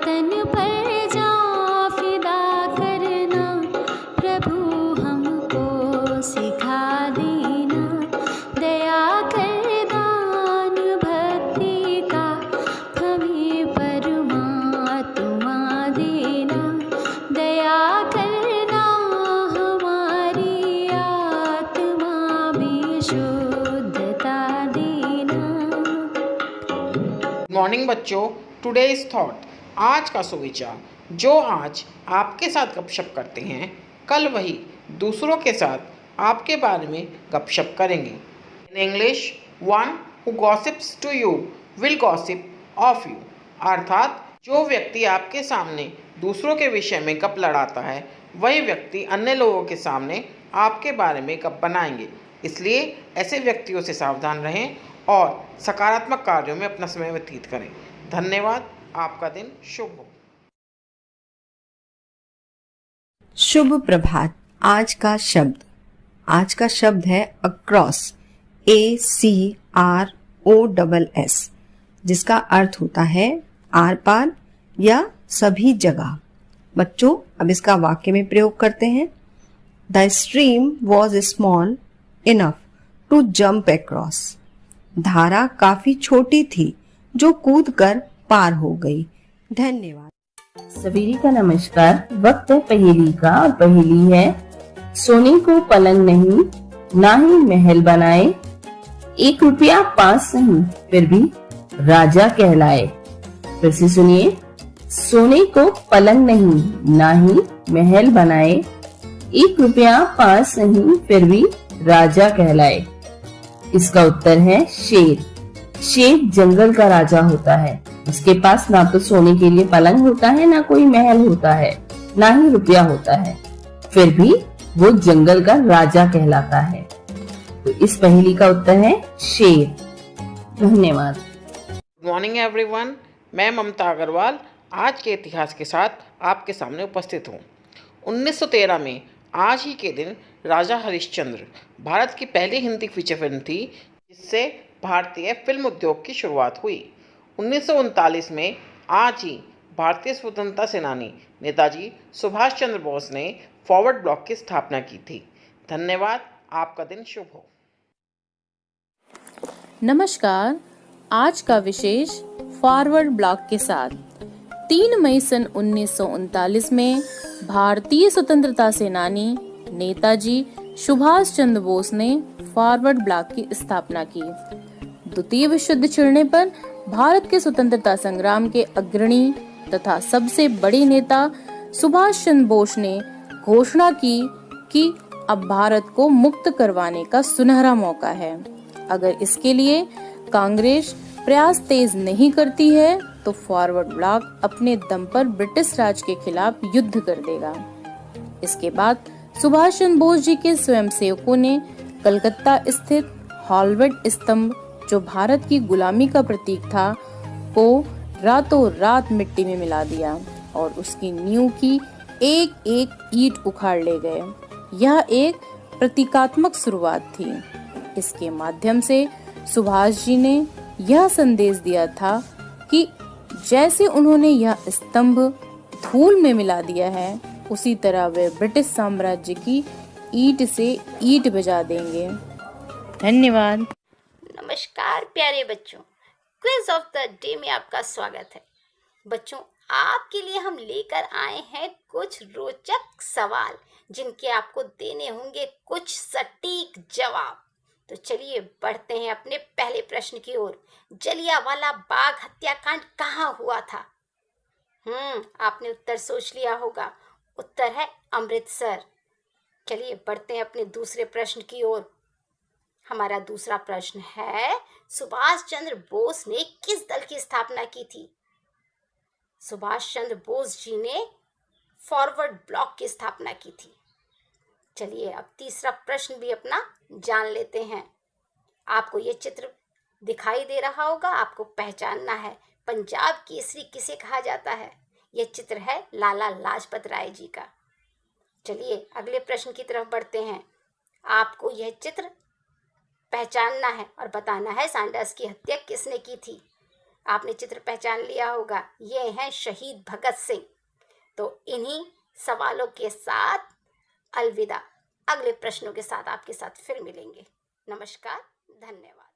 तन पर जा फिदा करना, प्रभु हमको सिखा देना। दया कर दान भक्ति का हमें परमात्मा देना। दया करना हमारी आत्मा में शुद्धता देना। मॉर्निंग बच्चों, टुडेज थॉट, आज का सुविचार। जो आज आपके साथ गपशप करते हैं, कल वही दूसरों के साथ आपके बारे में गपशप करेंगे। In English, one who gossips to you will gossip of you. अर्थात जो व्यक्ति आपके सामने दूसरों के विषय में गप लड़ाता है, वही व्यक्ति अन्य लोगों के सामने आपके बारे में गप बनाएंगे। इसलिए ऐसे व्यक्तियों से सावधान रहें और सकारात्मक कार्यों में अपना समय व्यतीत करें। धन्यवाद। आपका दिन शुभ हो। शुभ प्रभात। आज का शब्द है अक्रॉस, ACROSS, जिसका अर्थ होता है आर पार या सभी जगह। बच्चों, अब इसका वाक्य में प्रयोग करते हैं। The stream was small enough to jump across. धारा काफी छोटी थी जो कूद कर पार हो गई। धन्यवाद। सवेरे का नमस्कार। वक्त है पहेली का और पहेली है, सोने को पलंग नहीं ना ही महल बनाए, 1 रुपया पास नहीं फिर भी राजा कहलाए। फिर से सुनिए, सोने को पलंग नहीं ना ही महल बनाए, 1 रुपया पास नहीं फिर भी राजा कहलाए। इसका उत्तर है शेर। शेर जंगल का राजा होता है। उसके पास ना तो सोने के लिए पलंग होता है, ना कोई महल होता है, ना ही रुपया होता है, फिर भी वो जंगल का राजा कहलाता है। तो इस पहेली का उत्तर है शेर। धन्यवाद। Good morning everyone. मैं ममता अग्रवाल आज के इतिहास के साथ आपके सामने उपस्थित हूँ। 1913 में आज ही के दिन राजा हरिश्चंद्र भारत की पहली हिंदी फीचर फिल्म थी, जिससे भारतीय फिल्म उद्योग की शुरुआत हुई। 1939 में आज ही भारतीय स्वतंत्रता सेनानी नेताजी सुभाष चंद्र बोस ने फॉरवर्ड ब्लॉक की स्थापना की थी। धन्यवाद। आपका दिन शुभ हो। नमस्कार। आज का विशेष फॉरवर्ड ब्लॉक के साथ 3 मई सन 1939 में भारतीय स्वतंत्रता सेनानी नेताजी सुभाष चंद्र बोस ने फॉरवर्ड ब्लॉक की स्थापना की। द्वितीय विश्व युद्ध छिड़ने पर भारत के स्वतंत्रता संग्राम के अग्रणी तथा सबसे बड़े नेता सुभाष चंद्र बोस ने घोषणा की कि अब भारत को मुक्त करवाने का सुनहरा मौका है। अगर इसके लिए कांग्रेस प्रयास तेज नहीं करती है तो फॉरवर्ड ब्लॉक अपने दम पर ब्रिटिश राज के खिलाफ युद्ध कर देगा। इसके बाद सुभाष चंद्र बोस जी के स्वयंसेवकों ने कलकत्ता स्थित हॉलवेट स्तंभ, जो भारत की गुलामी का प्रतीक था, को रातों रात मिट्टी में मिला दिया और उसकी नींव की एक एक ईंट उखाड़ ले गए। यह एक प्रतीकात्मक शुरुआत थी। इसके माध्यम से सुभाष जी ने यह संदेश दिया था कि जैसे उन्होंने यह स्तंभ धूल में मिला दिया है, उसी तरह वे ब्रिटिश साम्राज्य की ईंट से ईंट बजा देंगे। धन्यवाद। नमस्कार प्यारे बच्चों, क्विज ऑफ द डे में आपका स्वागत है। बच्चों, आपके लिए हम लेकर आए हैं कुछ रोचक सवाल, जिनके आपको देने होंगे कुछ सटीक जवाब। तो चलिए बढ़ते हैं अपने पहले प्रश्न की ओर। जलियांवाला बाग हत्याकांड कहाँ हुआ था? आपने उत्तर सोच लिया होगा। उत्तर है अमृतसर। चलिए बढ़ते हैं अपने दूसरे प्रश्न की ओर। हमारा दूसरा प्रश्न है, सुभाष चंद्र बोस ने किस दल की स्थापना की थी? सुभाष चंद्र बोस जी ने फॉरवर्ड ब्लॉक की स्थापना की थी। चलिए अब तीसरा प्रश्न भी अपना जान लेते हैं। आपको ये चित्र दिखाई दे रहा होगा, आपको पहचानना है। पंजाब केसरी किसे कहा जाता है? यह चित्र है लाला लाजपत राय जी का। चलिए अगले प्रश्न की तरफ बढ़ते हैं। आपको यह चित्र पहचानना है और बताना है सैंडर्स की हत्या किसने की थी। आपने चित्र पहचान लिया होगा, ये हैं शहीद भगत सिंह। तो इन्हीं सवालों के साथ अलविदा। अगले प्रश्नों के साथ आपके साथ फिर मिलेंगे। नमस्कार, धन्यवाद।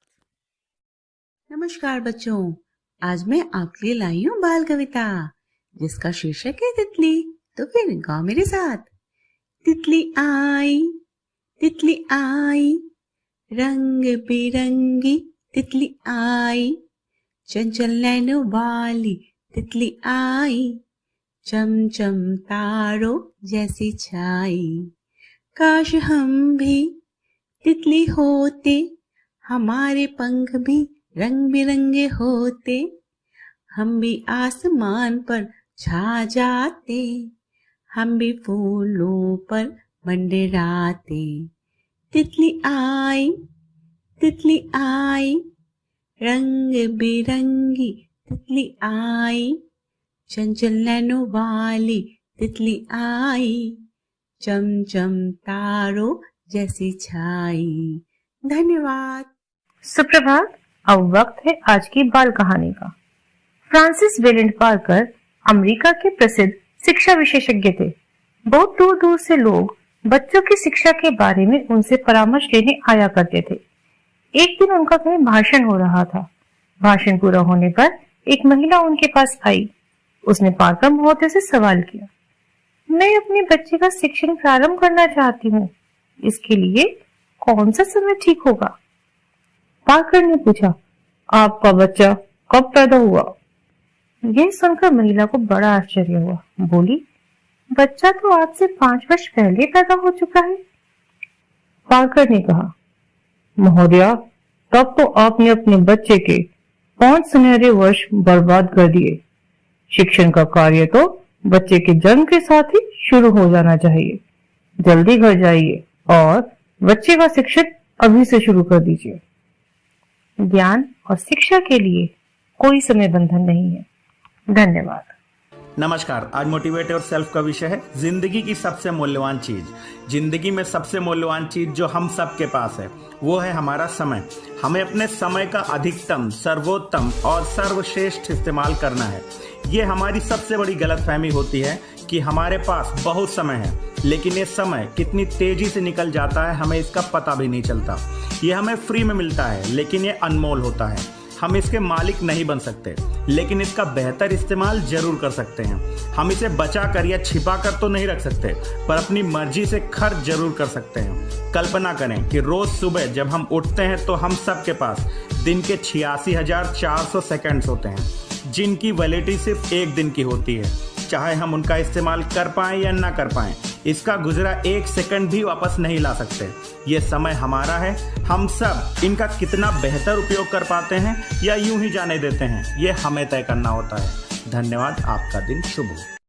नमस्कार बच्चों, आज मैं आपके लिए लाई हूँ बाल कविता जिसका शीर्षक है तितली। तो फिर गाओ मेरे साथ। तितली आई, रंग बिरंगी तितली आई, चंचल नैनो वाली तितली आई, चमचम तारों जैसी छाई। काश हम भी तितली होते, हमारे पंख भी रंग बिरंगे होते, हम भी आसमान पर छा जाते, हम भी फूलों पर मंडराते। तितली आई, रंग बिरंगी तितली आई, चंचल नैनो वाली तितली आई, चमचम तारों जैसी छाई। धन्यवाद। सुप्रभात। अब वक्त है आज की बाल कहानी का। फ्रांसिस वेलेंट पार्कर अमेरिका के प्रसिद्ध शिक्षा विशेषज्ञ थे। बहुत दूर दूर से लोग बच्चों की शिक्षा के बारे में उनसे परामर्श लेने आया करते थे। एक दिन उनका कहीं भाषण हो रहा था। भाषण पूरा होने पर एक महिला उनके पास आई। उसने पार्कर महोदय से सवाल किया, मैं अपने बच्चे का शिक्षण प्रारंभ करना चाहती हूँ, इसके लिए कौन सा समय ठीक होगा? पार्कर ने पूछा, आपका बच्चा कब पैदा हुआ? यह सुनकर महिला को बड़ा आश्चर्य हुआ। बोली, बच्चा तो आज से 5 वर्ष पहले पैदा हो चुका है। पार्कर ने कहा, महोदया, तब तो आपने अपने बच्चे के 5 सुनहरे वर्ष बर्बाद कर दिए। शिक्षण का कार्य तो बच्चे के जन्म के साथ ही शुरू हो जाना चाहिए। जल्दी घर जाइए और बच्चे का शिक्षण अभी से शुरू कर दीजिए। ज्ञान और शिक्षा के लिए कोई समय बंधन नहीं है। धन्यवाद। नमस्कार। आज मोटिवेट और सेल्फ का विषय है जिंदगी की सबसे मूल्यवान चीज। जिंदगी में सबसे मूल्यवान चीज जो हम सब के पास है वो है हमारा समय। हमें अपने समय का अधिकतम, सर्वोत्तम और सर्वश्रेष्ठ इस्तेमाल करना है। ये हमारी सबसे बड़ी गलतफहमी होती है कि हमारे पास बहुत समय है, लेकिन ये समय कितनी तेजी से निकल जाता है हमें इसका पता भी नहीं चलता। ये हमें फ्री में मिलता है, लेकिन ये अनमोल होता है। हम इसके मालिक नहीं बन सकते, लेकिन इसका बेहतर इस्तेमाल जरूर कर सकते हैं। हम इसे बचा कर या छिपा कर तो नहीं रख सकते, पर अपनी मर्जी से खर्च जरूर कर सकते हैं। कल्पना करें कि रोज सुबह जब हम उठते हैं तो हम सब के पास दिन के 86,400 सेकंड्स होते हैं, जिनकी वैलिडिटी सिर्फ 1 दिन की होती है। चाहे हम उनका इस्तेमाल कर पाएं या ना कर पाएं, इसका गुजरा 1 सेकंड भी वापस नहीं ला सकते। ये समय हमारा है। हम सब इनका कितना बेहतर उपयोग कर पाते हैं या यूं ही जाने देते हैं, ये हमें तय करना होता है। धन्यवाद। आपका दिन शुभ हो।